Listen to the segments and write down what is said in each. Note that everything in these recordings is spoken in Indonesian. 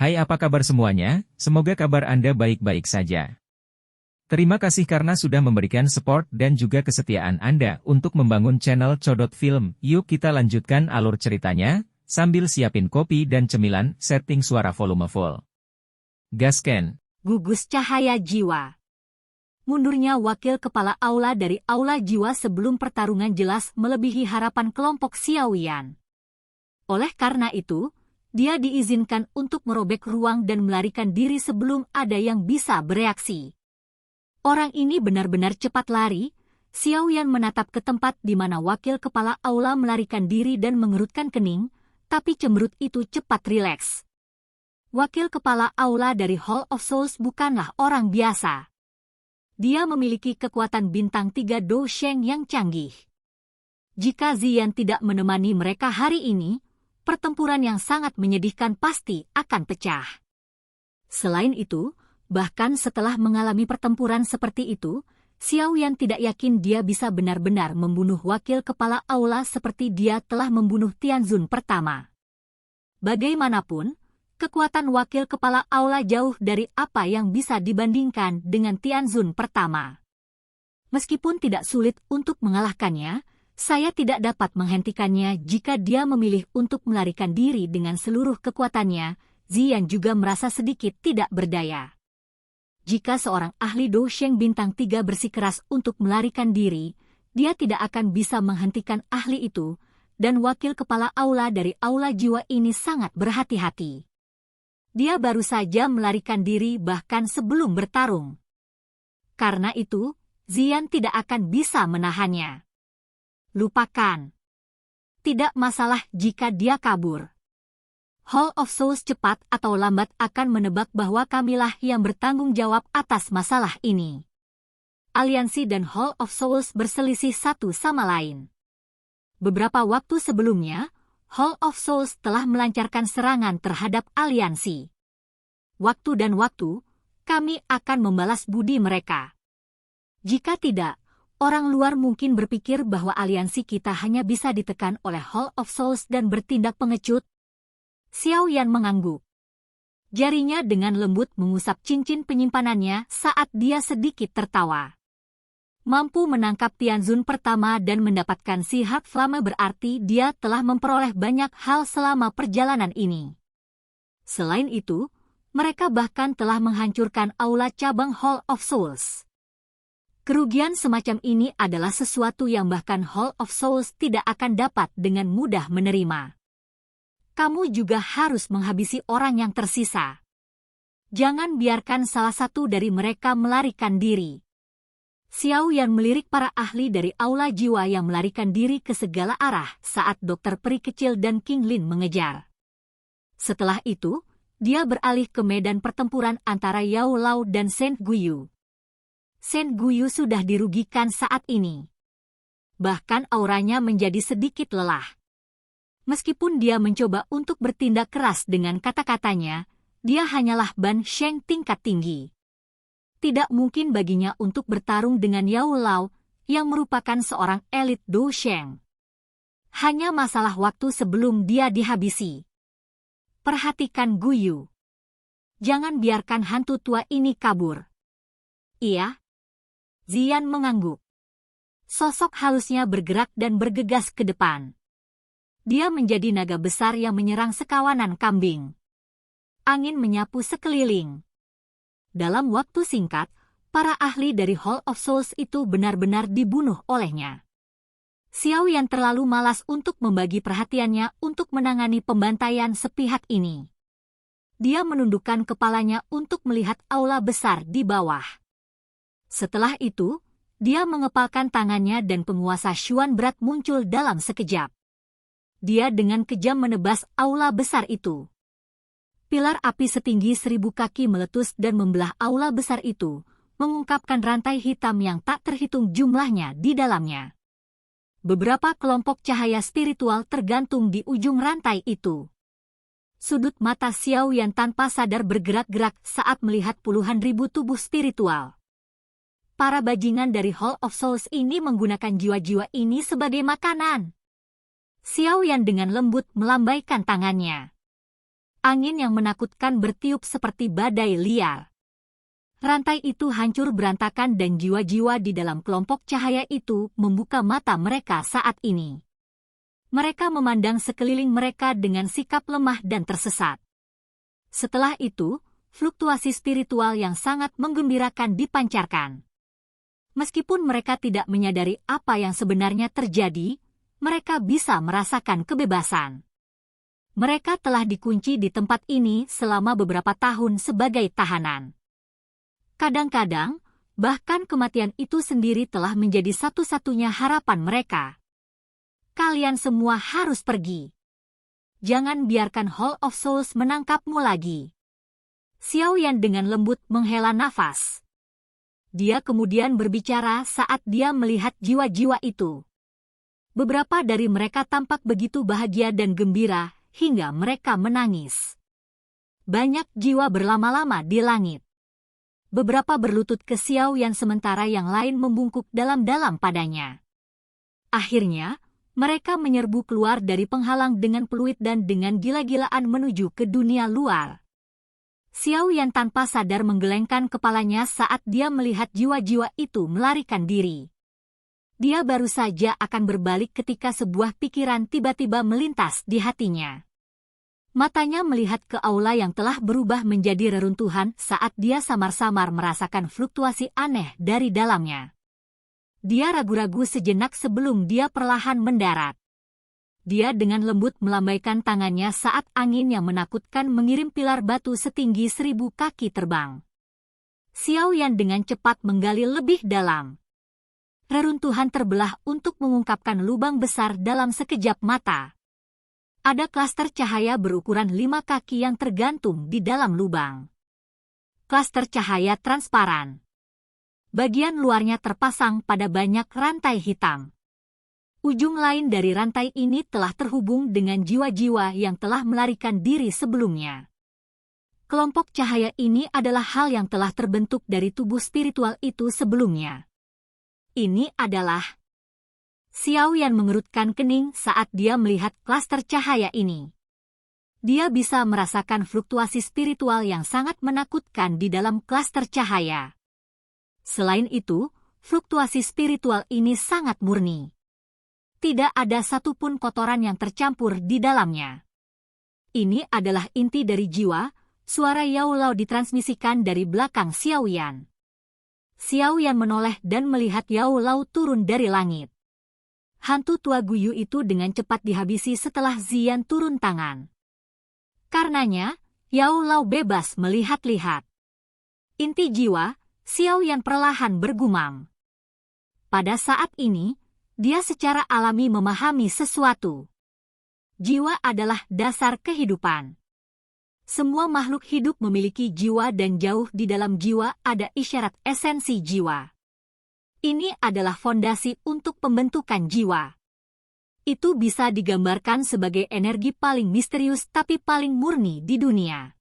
Hai, apa kabar semuanya? Semoga kabar Anda baik-baik saja. Terima kasih karena sudah memberikan support dan juga kesetiaan Anda untuk membangun channel Codot Film. Yuk kita lanjutkan alur ceritanya, sambil siapin kopi dan cemilan, setting suara volume full. Gasken. Gugus cahaya jiwa. Mundurnya wakil kepala aula dari aula jiwa sebelum pertarungan jelas melebihi harapan kelompok Xiaoyan. Oleh karena itu, dia diizinkan untuk merobek ruang dan melarikan diri sebelum ada yang bisa bereaksi. Orang ini benar-benar cepat lari. Xiaoyan menatap ke tempat di mana wakil kepala aula melarikan diri dan mengerutkan kening, tapi cemberut itu cepat rileks. Wakil kepala aula dari Hall of Souls bukanlah orang biasa. Dia memiliki kekuatan bintang 3 Do Sheng yang canggih. Jika Ziyan tidak menemani mereka hari ini, pertempuran yang sangat menyedihkan pasti akan pecah. Selain itu, bahkan setelah mengalami pertempuran seperti itu, Xiaoyan tidak yakin dia bisa benar-benar membunuh wakil kepala aula seperti dia telah membunuh Tianzun pertama. Bagaimanapun, kekuatan wakil kepala aula jauh dari apa yang bisa dibandingkan dengan Tianzun pertama. Meskipun tidak sulit untuk mengalahkannya, saya tidak dapat menghentikannya jika dia memilih untuk melarikan diri dengan seluruh kekuatannya. Ziyan juga merasa sedikit tidak berdaya. Jika seorang ahli Do Sheng bintang 3 bersikeras untuk melarikan diri, dia tidak akan bisa menghentikan ahli itu, dan wakil kepala aula dari aula jiwa ini sangat berhati-hati. Dia baru saja melarikan diri bahkan sebelum bertarung. Karena itu, Ziyan tidak akan bisa menahannya. Lupakan. Tidak masalah jika dia kabur. Hall of Souls cepat atau lambat akan menebak bahwa kamilah yang bertanggung jawab atas masalah ini. Aliansi dan Hall of Souls berselisih satu sama lain. Beberapa waktu sebelumnya, Hall of Souls telah melancarkan serangan terhadap aliansi. Waktu dan waktu, kami akan membalas budi mereka. Jika tidak, orang luar mungkin berpikir bahwa aliansi kita hanya bisa ditekan oleh Hall of Souls dan bertindak pengecut. Xiaoyan mengangguk. Jarinya dengan lembut mengusap cincin penyimpanannya saat dia sedikit tertawa. Mampu menangkap Tianzun pertama dan mendapatkan si Heart Flame berarti dia telah memperoleh banyak hal selama perjalanan ini. Selain itu, mereka bahkan telah menghancurkan aula cabang Hall of Souls. Kerugian semacam ini adalah sesuatu yang bahkan Hall of Souls tidak akan dapat dengan mudah menerima. Kamu juga harus menghabisi orang yang tersisa. Jangan biarkan salah satu dari mereka melarikan diri. Xiaoyan melirik para ahli dari aula jiwa yang melarikan diri ke segala arah saat Dokter Peri Kecil dan King Lin mengejar. Setelah itu, dia beralih ke medan pertempuran antara Yao Lao dan Shen Guyu. Shen Guyu sudah dirugikan saat ini. Bahkan auranya menjadi sedikit lelah. Meskipun dia mencoba untuk bertindak keras dengan kata-katanya, dia hanyalah Ban Sheng tingkat tinggi. Tidak mungkin baginya untuk bertarung dengan Yao Lao, yang merupakan seorang elit Do Sheng. Hanya masalah waktu sebelum dia dihabisi. Perhatikan Guyu. Jangan biarkan hantu tua ini kabur. Iya. Ziyan mengangguk. Sosok halusnya bergerak dan bergegas ke depan. Dia menjadi naga besar yang menyerang sekawanan kambing. Angin menyapu sekeliling. Dalam waktu singkat, para ahli dari Hall of Souls itu benar-benar dibunuh olehnya. Xiaoyan terlalu malas untuk membagi perhatiannya untuk menangani pembantaian sepihak ini. Dia menundukkan kepalanya untuk melihat aula besar di bawah. Setelah itu, dia mengepalkan tangannya dan penguasa Xuan berat muncul dalam sekejap. Dia dengan kejam menebas aula besar itu. Pilar api setinggi 1000 kaki meletus dan membelah aula besar itu, mengungkapkan rantai hitam yang tak terhitung jumlahnya di dalamnya. Beberapa kelompok cahaya spiritual tergantung di ujung rantai itu. Sudut mata Xiaoyan tanpa sadar bergerak-gerak saat melihat puluhan ribu tubuh spiritual. Para bajingan dari Hall of Souls ini menggunakan jiwa-jiwa ini sebagai makanan. Xiaoyan dengan lembut melambaikan tangannya. Angin yang menakutkan bertiup seperti badai liar. Rantai itu hancur berantakan dan jiwa-jiwa di dalam kelompok cahaya itu membuka mata mereka saat ini. Mereka memandang sekeliling mereka dengan sikap lemah dan tersesat. Setelah itu, fluktuasi spiritual yang sangat menggembirakan dipancarkan. Meskipun mereka tidak menyadari apa yang sebenarnya terjadi, mereka bisa merasakan kebebasan. Mereka telah dikunci di tempat ini selama beberapa tahun sebagai tahanan. Kadang-kadang, bahkan kematian itu sendiri telah menjadi satu-satunya harapan mereka. Kalian semua harus pergi. Jangan biarkan Hall of Souls menangkapmu lagi. Xiao Yan dengan lembut menghela nafas. Dia kemudian berbicara saat dia melihat jiwa-jiwa itu. Beberapa dari mereka tampak begitu bahagia dan gembira hingga mereka menangis. Banyak jiwa berlama-lama di langit. Beberapa berlutut ke Xiao Yan sementara yang lain membungkuk dalam-dalam padanya. Akhirnya, mereka menyerbu keluar dari penghalang dengan peluit dan dengan gila-gilaan menuju ke dunia luar. Xiao Yan tanpa sadar menggelengkan kepalanya saat dia melihat jiwa-jiwa itu melarikan diri. Dia baru saja akan berbalik ketika sebuah pikiran tiba-tiba melintas di hatinya. Matanya melihat ke aula yang telah berubah menjadi reruntuhan saat dia samar-samar merasakan fluktuasi aneh dari dalamnya. Dia ragu-ragu sejenak sebelum dia perlahan mendarat. Dia dengan lembut melambaikan tangannya saat angin yang menakutkan mengirim pilar batu setinggi 1000 kaki terbang. Xiao Yan dengan cepat menggali lebih dalam. Reruntuhan terbelah untuk mengungkapkan lubang besar dalam sekejap mata. Ada klaster cahaya berukuran 5 kaki yang tergantung di dalam lubang. Klaster cahaya transparan. Bagian luarnya terpasang pada banyak rantai hitam. Ujung lain dari rantai ini telah terhubung dengan jiwa-jiwa yang telah melarikan diri sebelumnya. Kelompok cahaya ini adalah hal yang telah terbentuk dari tubuh spiritual itu sebelumnya. Ini adalah... Xiao Yan mengerutkan kening saat dia melihat klaster cahaya ini. Dia bisa merasakan fluktuasi spiritual yang sangat menakutkan di dalam klaster cahaya. Selain itu, fluktuasi spiritual ini sangat murni. Tidak ada satupun kotoran yang tercampur di dalamnya. Ini adalah inti dari jiwa, suara Yao Lao ditransmisikan dari belakang Xiao Yan. Xiao Yan menoleh dan melihat Yao Lao turun dari langit. Hantu tua Guyu itu dengan cepat dihabisi setelah Ziyan turun tangan. Karenanya, Yao Lao bebas melihat-lihat. Inti jiwa, Xiao Yan perlahan bergumam. Pada saat ini, dia secara alami memahami sesuatu. Jiwa adalah dasar kehidupan. Semua makhluk hidup memiliki jiwa dan jauh di dalam jiwa ada isyarat esensi jiwa. Ini adalah fondasi untuk pembentukan jiwa. Itu bisa digambarkan sebagai energi paling misterius tapi paling murni di dunia.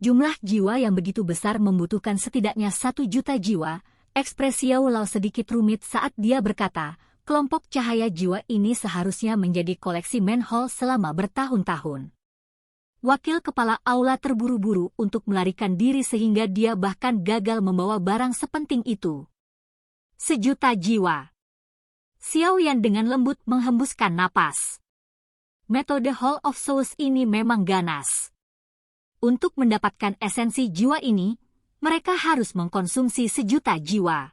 Jumlah jiwa yang begitu besar membutuhkan setidaknya 1 juta jiwa. Ekspresi Yao Lao sedikit rumit saat dia berkata, kelompok cahaya jiwa ini seharusnya menjadi koleksi Manhole selama bertahun-tahun. Wakil kepala aula terburu-buru untuk melarikan diri sehingga dia bahkan gagal membawa barang sepenting itu. 1 juta jiwa. Xiao Yan dengan lembut menghembuskan napas. Metode Hall of Souls ini memang ganas. Untuk mendapatkan esensi jiwa ini, mereka harus mengkonsumsi 1 juta jiwa.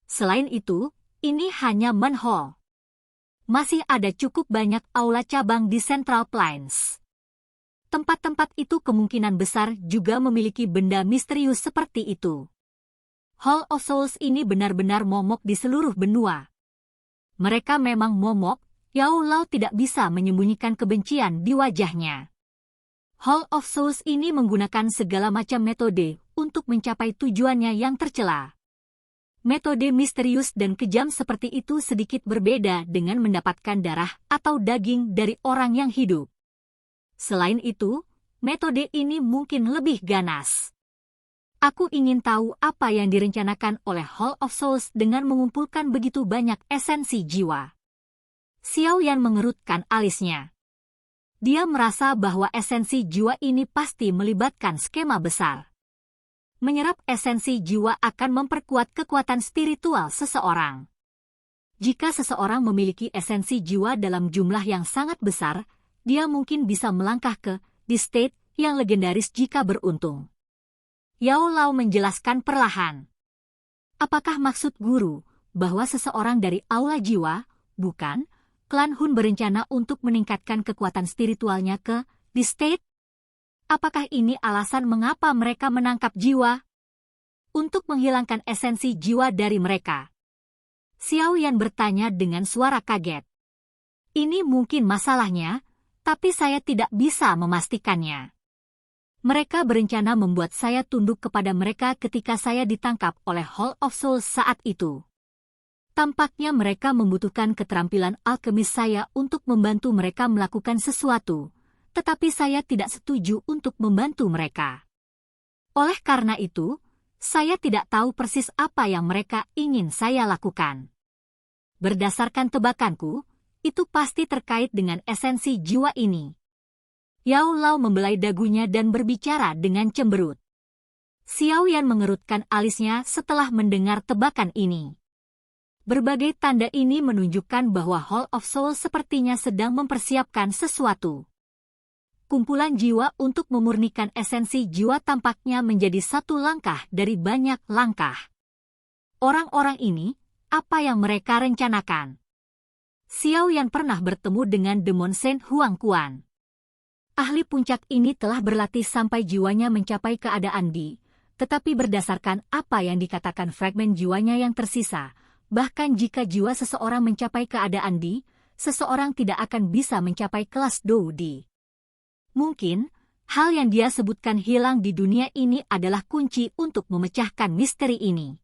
Selain itu, ini hanya Manhole. Masih ada cukup banyak aula cabang di Central Plains. Tempat-tempat itu kemungkinan besar juga memiliki benda misterius seperti itu. Hall of Souls ini benar-benar momok di seluruh benua. Mereka memang momok, Yao Lao tidak bisa menyembunyikan kebencian di wajahnya. Hall of Souls ini menggunakan segala macam metode untuk mencapai tujuannya yang tercela. Metode misterius dan kejam seperti itu sedikit berbeda dengan mendapatkan darah atau daging dari orang yang hidup. Selain itu, metode ini mungkin lebih ganas. Aku ingin tahu apa yang direncanakan oleh Hall of Souls dengan mengumpulkan begitu banyak esensi jiwa. Xiao Yan mengerutkan alisnya. Dia merasa bahwa esensi jiwa ini pasti melibatkan skema besar. Menyerap esensi jiwa akan memperkuat kekuatan spiritual seseorang. Jika seseorang memiliki esensi jiwa dalam jumlah yang sangat besar, dia mungkin bisa melangkah ke The State yang legendaris jika beruntung. Yao Lao menjelaskan perlahan. Apakah maksud guru bahwa seseorang dari Aula Jiwa, bukan, klan Hun berencana untuk meningkatkan kekuatan spiritualnya ke The State? Apakah ini alasan mengapa mereka menangkap jiwa? Untuk menghilangkan esensi jiwa dari mereka. Xiao Yan bertanya dengan suara kaget. Ini mungkin masalahnya, tapi saya tidak bisa memastikannya. Mereka berencana membuat saya tunduk kepada mereka ketika saya ditangkap oleh Hall of Souls saat itu. Tampaknya mereka membutuhkan keterampilan alkemis saya untuk membantu mereka melakukan sesuatu, tetapi saya tidak setuju untuk membantu mereka. Oleh karena itu, saya tidak tahu persis apa yang mereka ingin saya lakukan. Berdasarkan tebakanku, itu pasti terkait dengan esensi jiwa ini. Yao Lao membelai dagunya dan berbicara dengan cemberut. Xiao Yan mengerutkan alisnya setelah mendengar tebakan ini. Berbagai tanda ini menunjukkan bahwa Hall of Souls sepertinya sedang mempersiapkan sesuatu. Kumpulan jiwa untuk memurnikan esensi jiwa tampaknya menjadi satu langkah dari banyak langkah. Orang-orang ini, apa yang mereka rencanakan? Xiao Yan pernah bertemu dengan Demon Shen Huang Quan. Ahli puncak ini telah berlatih sampai jiwanya mencapai keadaan di, tetapi berdasarkan apa yang dikatakan fragmen jiwanya yang tersisa, bahkan jika jiwa seseorang mencapai keadaan di, seseorang tidak akan bisa mencapai kelas Dou Di. Mungkin, hal yang dia sebutkan hilang di dunia ini adalah kunci untuk memecahkan misteri ini.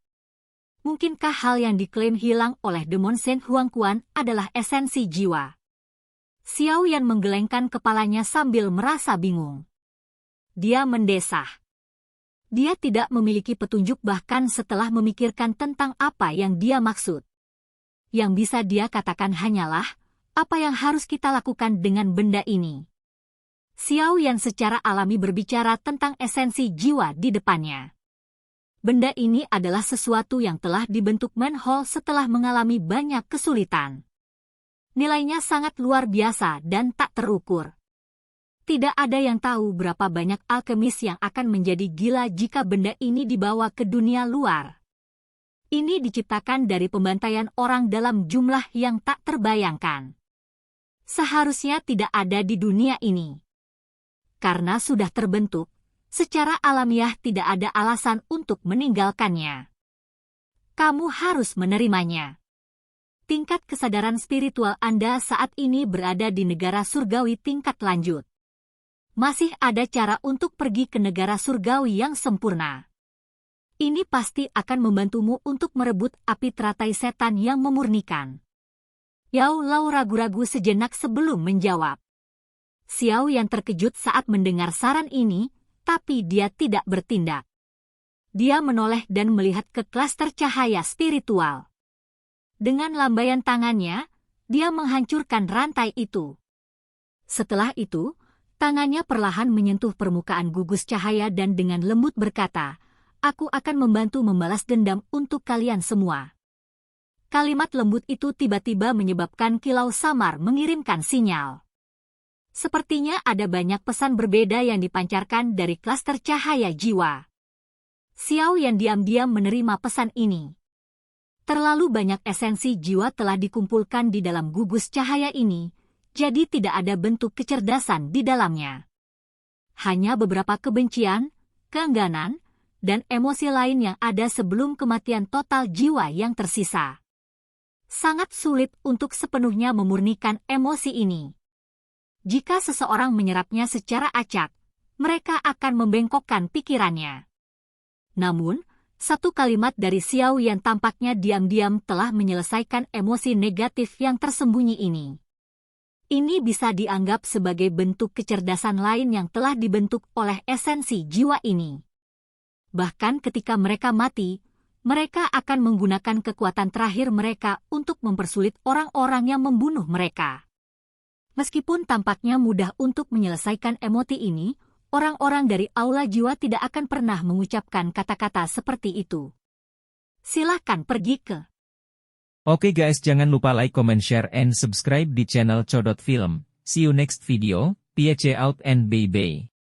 Mungkinkah hal yang diklaim hilang oleh Demon Shen Huang Quan adalah esensi jiwa? Xiao Yan menggelengkan kepalanya sambil merasa bingung. Dia mendesah. Dia tidak memiliki petunjuk bahkan setelah memikirkan tentang apa yang dia maksud. Yang bisa dia katakan hanyalah, apa yang harus kita lakukan dengan benda ini? Xiao Yan secara alami berbicara tentang esensi jiwa di depannya. Benda ini adalah sesuatu yang telah dibentuk Manhole setelah mengalami banyak kesulitan. Nilainya sangat luar biasa dan tak terukur. Tidak ada yang tahu berapa banyak alkemis yang akan menjadi gila jika benda ini dibawa ke dunia luar. Ini diciptakan dari pembantaian orang dalam jumlah yang tak terbayangkan. Seharusnya tidak ada di dunia ini. Karena sudah terbentuk, secara alamiah tidak ada alasan untuk meninggalkannya. Kamu harus menerimanya. Tingkat kesadaran spiritual Anda saat ini berada di negara surgawi tingkat lanjut. Masih ada cara untuk pergi ke negara surgawi yang sempurna. Ini pasti akan membantumu untuk merebut api teratai setan yang memurnikan. Yao Lao ragu-ragu sejenak sebelum menjawab. Xiao yang terkejut saat mendengar saran ini, tapi dia tidak bertindak. Dia menoleh dan melihat ke klaster cahaya spiritual. Dengan lambaian tangannya, dia menghancurkan rantai itu. Setelah itu, tangannya perlahan menyentuh permukaan gugus cahaya dan dengan lembut berkata, "Aku akan membantu membalas dendam untuk kalian semua." Kalimat lembut itu tiba-tiba menyebabkan kilau samar mengirimkan sinyal. Sepertinya ada banyak pesan berbeda yang dipancarkan dari klaster cahaya jiwa. Xiao yang diam-diam menerima pesan ini. Terlalu banyak esensi jiwa telah dikumpulkan di dalam gugus cahaya ini, jadi tidak ada bentuk kecerdasan di dalamnya. Hanya beberapa kebencian, keengganan, dan emosi lain yang ada sebelum kematian total jiwa yang tersisa. Sangat sulit untuk sepenuhnya memurnikan emosi ini. Jika seseorang menyerapnya secara acak, mereka akan membengkokkan pikirannya. Namun, satu kalimat dari Xiao yang tampaknya diam-diam telah menyelesaikan emosi negatif yang tersembunyi ini. Ini bisa dianggap sebagai bentuk kecerdasan lain yang telah dibentuk oleh esensi jiwa ini. Bahkan ketika mereka mati, mereka akan menggunakan kekuatan terakhir mereka untuk mempersulit orang-orang yang membunuh mereka. Meskipun tampaknya mudah untuk menyelesaikan emoti ini, orang-orang dari Aula Jiwa tidak akan pernah mengucapkan kata-kata seperti itu. Silakan pergi ke. Oke guys, jangan lupa like, comment, share, and subscribe di channel Codot Film. See you next video, peace out and bye-bye.